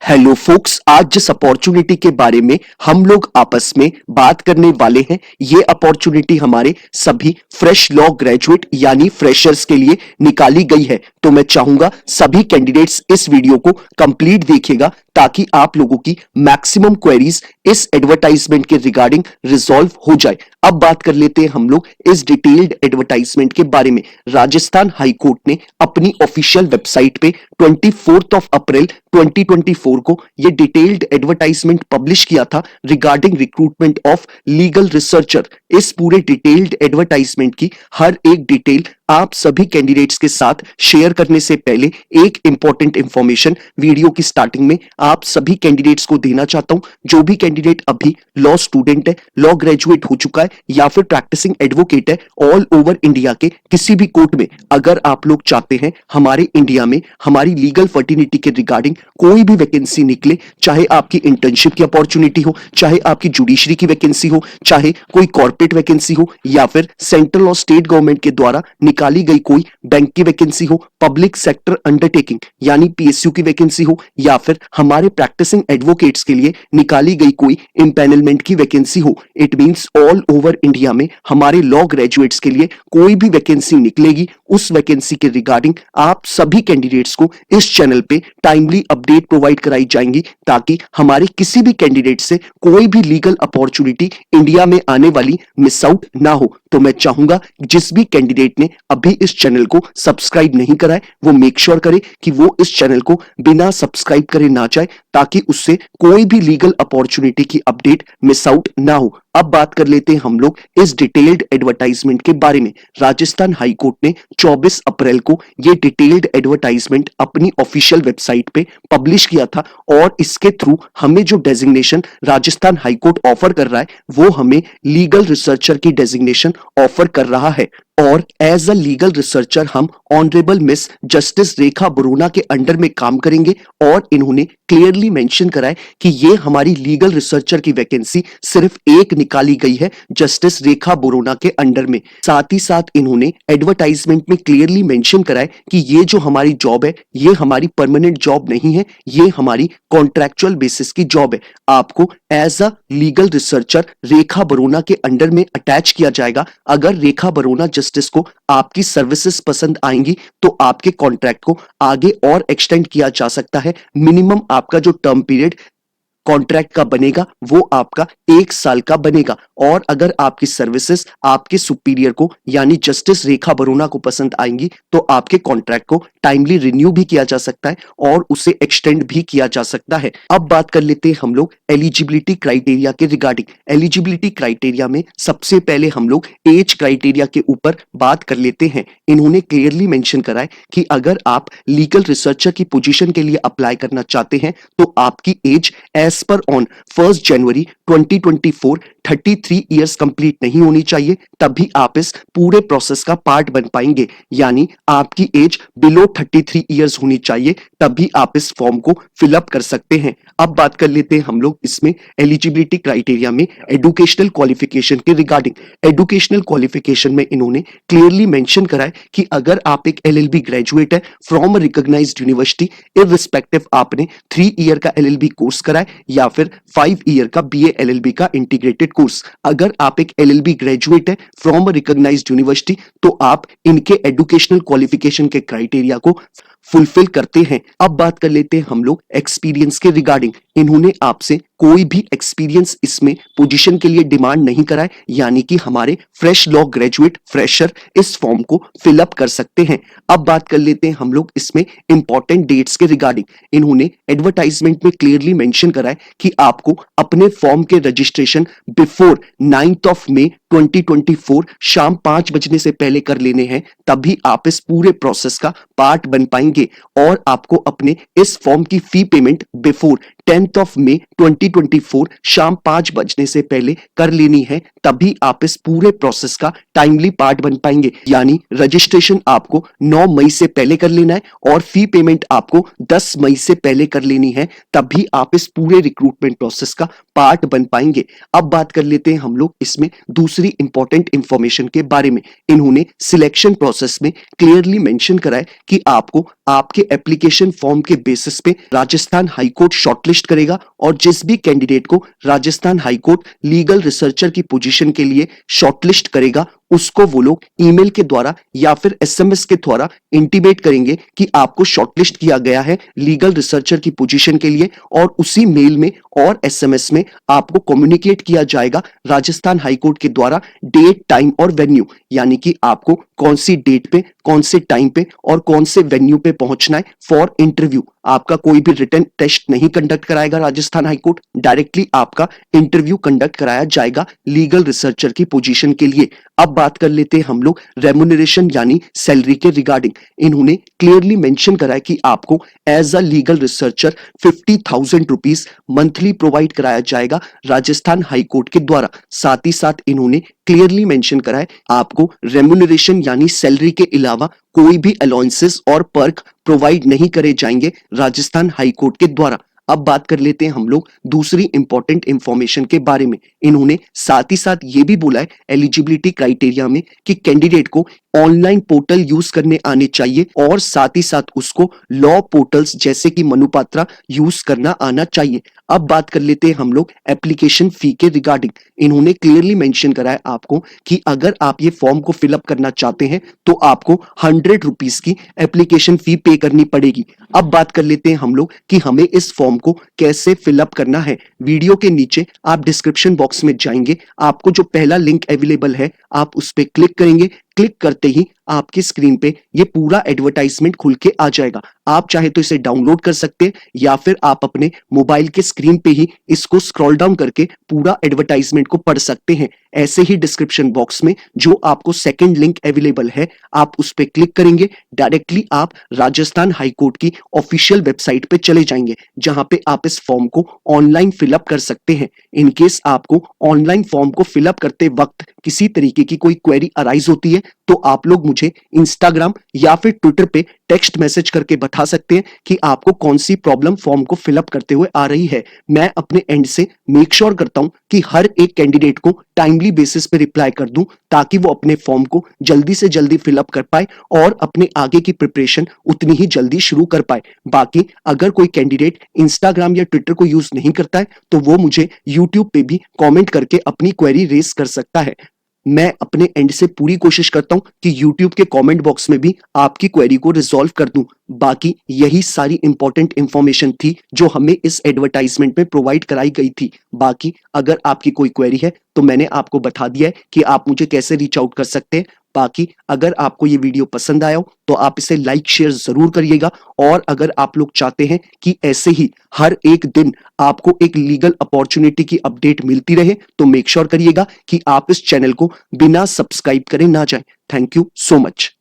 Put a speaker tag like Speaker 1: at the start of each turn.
Speaker 1: Hello focus, आज जिस opportunity के बारे में हम लोग आपस में बात करने वाले हैं, ये अपॉर्चुनिटी हमारे सभी फ्रेश लॉ ग्रेजुएट यानी फ्रेशर्स के लिए निकाली गई है। तो मैं चाहूंगा सभी कैंडिडेट्स इस वीडियो को कंप्लीट देखिएगा ताकि आप लोगों की मैक्सिमम क्वेरीज इस एडवर्टाइजमेंट के रिगार्डिंग रिजॉल्व हो जाए। अब बात कर लेते हैं हम लोग इस डिटेल्ड एडवर्टाइजमेंट के बारे में। राजस्थान हाई कोर्ट ने अपनी ऑफिशियल वेबसाइट पे 24 अप्रैल 2024 को ये डिटेल्ड एडवर्टाइजमेंट पब्लिश किया था regarding recruitment of legal researcher. इस पूरे डिटेल्ड एडवर्टाइजमेंट की हर एक डिटेल आप सभी कैंडिडेट्स के साथ शेयर करने से पहले एक इंपॉर्टेंट इंफॉर्मेशन वीडियो की स्टार्टिंग में आप सभी कैंडिडेट्स को देना चाहता हूं। जो भी कैंडिडेट अभी लॉ स्टूडेंट है, लॉ ग्रेजुएट हो चुका है या फिर प्रैक्टिसिंग एडवोकेट है, ऑल ओवर इंडिया के किसी भी कोर्ट में अगर आप लोग चाहते हैं हमारे इंडिया में हमारी लीगल फर्टिनिटी के रिगार्डिंग कोई भी वैकेंसी निकले, चाहे आपकी इंटर्नशिप की अपॉर्चुनिटी हो, चाहे आपकी जुडिशरी की वैकेंसी हो, चाहे कोई कॉर्पोरेट वैकेंसी हो या फिर सेंट्रल और स्टेट गवर्नमेंट के द्वारा निकाली गई कोई बैंक की वैकेंसी हो, पब्लिक सेक्टर अंडरटेकिंग यानी पीएसयू की वैकेंसी हो या फिर हमारे प्रैक्टिसिंग एडवोकेट्स के लिए निकाली गई कोई इंपैनलमेंट की वैकेंसी हो, it means all over India में हमारे लॉ ग्रेजुएट्स के लिए कोई भी वैकेंसी निकलेगी, उस वैकेंसी के रिगार्डिंग आप सभी कैंडिडेट्स को इस चैनल पे टाइमली अपडेट प्रोवाइड कराई जाएंगी ताकि हमारे किसी भी कैंडिडेट से कोई भी लीगल अपॉर्चुनिटी इंडिया में आने वाली मिस आउट ना हो। तो मैं चाहूंगा जिस भी कैंडिडेट ने अभी इस चैनल को सब्सक्राइब नहीं करा है वो मेक श्योर करे कि वो इस चैनल को बिना सब्सक्राइब करे ना जाए ताकि उससे कोई भी लीगल अपॉर्चुनिटी की अपडेट मिस आउट ना हो। अब बात कर लेते हैं हम लोग इस डिटेल्ड एडवर्टाइजमेंट के बारे में। राजस्थान हाई कोर्ट ने 24 अप्रैल को ये डिटेल्ड एडवर्टाइजमेंट अपनी ऑफिशियल वेबसाइट पे पब्लिश किया था और इसके थ्रू हमें जो designation Rajasthan high court offer कर रहा है वो हमें लीगल रिसर्चर की डेजिग्नेशन ऑफर कर रहा है। और एज अ लीगल रिसर्चर हम ऑनरेबल मिस जस्टिस रेखा बरोना के अंडर में काम करेंगे और इन्होंने क्लियरली मेंशन करा है कि ये हमारी लीगल रिसर्चर की वैकेंसी सिर्फ एक निकाली गई है जस्टिस रेखा बरोना के अंडर में। साथ ही साथ इन्होंने एडवर्टाइजमेंट में क्लियरली मेंशन करा है कि ये जो हमारी जॉब है ये हमारी परमानेंट जॉब नहीं है, ये हमारी कॉन्ट्रैक्चुअल बेसिस की जॉब है। आपको एज अ लीगल रिसर्चर रेखा बरोना के अंडर में अटैच किया जाएगा। अगर रेखा बरोना जस्टिस को आपकी सर्विसेज पसंद आएंगी तो आपके कॉन्ट्रैक्ट को आगे और एक्सटेंड किया जा सकता है। मिनिमम आपका जो टर्म पीरियड कॉन्ट्रैक्ट का बनेगा वो आपका 1 साल का बनेगा और अगर आपकी सर्विसेज आपके सुपीरियर को यानी जस्टिस रेखा बरोना को पसंद आएंगी तो आपके कॉन्ट्रैक्ट को टाइमली रिन्यू भी किया जा सकता है और उसे एक्सटेंड भी किया जा सकता है। अब बात कर लेते हैं हम लोग एलिजिबिलिटी क्राइटेरिया के रिगार्डिंग। एलिजिबिलिटी क्राइटेरिया में सबसे पहले हम लोग एज क्राइटेरिया के ऊपर बात कर लेते हैं। इन्होंने क्लियरली मेंशन करा है कि अगर आप लीगल रिसर्चर की पोजीशन के लिए अप्लाई करना चाहते हैं तो आपकी age as per on 1 January 2024 33 years complete नहीं होनी चाहिए, तभी आप इस पूरे प्रोसेस का पार्ट बन पाएंगे। यानी आपकी एज बिलो 33 इयर्स होनी चाहिए तभी आप इस फॉर्म को फिलअप कर सकते हैं। अब बात कर लेते हैं हम लोग इसमें एलिजिबिलिटी क्राइटेरिया में एजुकेशनल क्वालिफिकेशन के रिगार्डिंग। एजुकेशनल क्वालिफिकेशन में इन्होंने क्लियरली मेंशन करा है कि अगर आप एक एलएलबी ग्रेजुएट है from a recognised university, irrespective आपने 3 ईयर का एलएलबी कोर्स करा है या फिर 5 ईयर का बीए एलएलबी का इंटीग्रेटेड कोर्स, अगर आप एक एलएलबी ग्रेजुएट है फ्रॉम अ रिकॉग्नाइज्ड यूनिवर्सिटी तो आप इनके एजुकेशनल क्वालिफिकेशन के क्राइटेरिया को फुलफिल करते हैं। अब बात कर लेते हैं हम लोग एक्सपीरियंस के रिगार्डिंग। इन्होंने आपसे कोई भी एक्सपीरियंस इसमें पोजीशन के लिए डिमांड नहीं करा है, यानी कि हमारे फ्रेश लॉ ग्रेजुएट फ्रेशर इस फॉर्म को फिलअप कर सकते हैं। अब बात कर लेते हैं हम लोग इसमें इंपॉर्टेंट डेट्स के रिगार्डिंग। इन्होंने एडवर्टाइजमेंट में क्लियरली मेंशन करा है कि आपको अपने फॉर्म के रजिस्ट्रेशन बिफोर 9 मई 2024 शाम 5 बजने से पहले कर लेने हैं, तभी आप इस पूरे प्रोसेस का पार्ट बन पाएंगे और आपको अपने इस फॉर्म की fee payment before 10th of May 2024 शाम 5 बजने से पहले कर लेनी है, तभी आप इस पूरे प्रोसेस का टाइमली पार्ट बन पाएंगे। यानी रजिस्ट्रेशन आपको 9 मई से पहले कर लेना है और फी पेमेंट आपको 10 मई से पहले कर लेनी है, तभी आप इस पूरे रिक्रूटमेंट प्रोसेस का पार्ट बन पाएंगे। अब बात कर लेते हैं हम लोग इसमें दूसरी इंपॉर्टेंट इंफॉर्मेशन के बारे में। इन्होंने सिलेक्शन प्रोसेस में क्लियरली मेंशन करा है कि आपको आपके एप्लीकेशन फॉर्म के बेसिस पे राजस्थान हाईकोर्ट शॉर्टलिस्ट करेगा और जिस भी कैंडिडेट को राजस्थान हाईकोर्ट लीगल रिसर्चर की पोजीशन के लिए शॉर्टलिस्ट करेगा, उसको वो लोग ईमेल के द्वारा या फिर एसएमएस के द्वारा इंटीमेट करेंगे कि आपको शॉर्टलिस्ट किया गया है लीगल रिसर्चर की पोजीशन के लिए, और उसी मेल में और एसएमएस में आपको कम्युनिकेट किया जाएगा राजस्थान हाईकोर्ट के द्वारा डेट, टाइम और वेन्यू, यानी कि आपको कौन सी डेट पे, कौन से टाइम पे और कौन से वेन्यू पे पहुंचना है फॉर इंटरव्यू। आपका कोई भी रिटन टेस्ट नहीं कंडक्ट कराएगा राजस्थान हाईकोर्ट, डायरेक्टली आपका इंटरव्यू कंडक्ट कराया जाएगा लीगल रिसर्चर की पोजीशन के लिए। अब बात कर लेते हैं हम लोग रेम्युनरेशन यानी सैलरी के रिगार्डिंग। इन्होंने क्लियरली मेंशन करा है कि आपको as a legal researcher 50,000 rupees monthly provide कराया जाएगा राजस्थान हाईकोर्ट के द्वारा। साथ ही साथ इन्होंने क्लियरली मेंशन करा है आपको रेम्युनरेशन यानी सैलरी के अलावा कोई भी अलाउंसेस और पर्क प्रोवाइड नहीं करे जाएंगे राजस्थान हाईकोर्ट के द्वारा। अब बात कर लेते हैं हम लोग दूसरी इंपॉर्टेंट इंफॉर्मेशन के बारे में। इन्होंने साथ ही साथ ये भी बोला है एलिजिबिलिटी क्राइटेरिया में कि कैंडिडेट को ऑनलाइन पोर्टल यूज करने आने चाहिए और साथ ही साथ उसको लॉ पोर्टल्स जैसे कि मनुपात्रा यूज करना आना चाहिए। अब बात कर लेते हैं हम लोग एप्लीकेशन फी के रिगार्डिंग। इन्होंने क्लियरली मेंशन करा है आपको कि अगर आप ये फॉर्म को फिलअप करना चाहते हैं तो आपको 100 रुपीज की एप्लीकेशन फी पे करनी पड़ेगी। अब बात कर लेते हैं हम लोग कि हमें इस फॉर्म को कैसे फिलअप करना है। वीडियो के नीचे आप डिस्क्रिप्शन बॉक्स में जाएंगे, आपको जो पहला लिंक अवेलेबल है आप उस पर क्लिक करेंगे। क्लिक करते ही आपकी स्क्रीन पे ये पूरा एडवर्टाइजमेंट खुल के आ जाएगा। आप चाहे तो इसे डाउनलोड कर सकते हैं या फिर आप अपने मोबाइल के स्क्रीन पे ही इसको स्क्रॉल डाउन करके पूरा एडवर्टाइजमेंट को पढ़ सकते हैं। ऐसे ही डिस्क्रिप्शन बॉक्स में जो आपको सेकंड लिंक अवेलेबल है आप उस पर क्लिक करेंगे, डायरेक्टली आप राजस्थान हाईकोर्ट की ऑफिशियल वेबसाइट पे चले जाएंगे जहां पे आप इस फॉर्म को ऑनलाइन फिलअप कर सकते हैं। इन केस आपको ऑनलाइन फॉर्म को फिलअप करते वक्त किसी तरीके की कोई क्वेरी अराइज होती है तो आप लोग मुझे इंस्टाग्राम या फिर ट्विटर पे टेक्स्ट मैसेज करके बता सकते हैं कि आपको कौन सी प्रॉब्लम फॉर्म को फिलअप करते हुए आ रही है। मैं अपने एंड से मेक श्योर करता हूं कि हर एक कैंडिडेट को टाइमली बेसिस पे रिप्लाई कर दूं ताकि वो अपने फॉर्म को जल्दी से जल्दी फिलअप कर पाए और अपने आगे की प्रिपरेशन उतनी ही जल्दी शुरू कर पाए। बाकी अगर कोई कैंडिडेट इंस्टाग्राम या ट्विटर को यूज नहीं करता है तो वो मुझे यूट्यूब पे भी कॉमेंट करके अपनी क्वेरी रेज कर सकता है। मैं अपने एंड से पूरी कोशिश करता हूं कि YouTube के कमेंट बॉक्स में भी आपकी क्वेरी को रिजॉल्व कर दूं। बाकी यही सारी इंपॉर्टेंट इंफॉर्मेशन थी जो हमें इस एडवर्टाइजमेंट में प्रोवाइड कराई गई थी। बाकी अगर आपकी कोई क्वेरी है तो मैंने आपको बता दिया है कि आप मुझे कैसे रीच आउट कर सकते हैं। बाकी अगर आपको ये वीडियो पसंद आया हो तो आप इसे लाइक शेयर जरूर करिएगा, और अगर आप लोग चाहते हैं कि ऐसे ही हर एक दिन आपको एक लीगल अपॉर्चुनिटी की अपडेट मिलती रहे तो मेक श्योर करिएगा कि आप इस चैनल को बिना सब्सक्राइब करे ना जाएं। Thank you so much.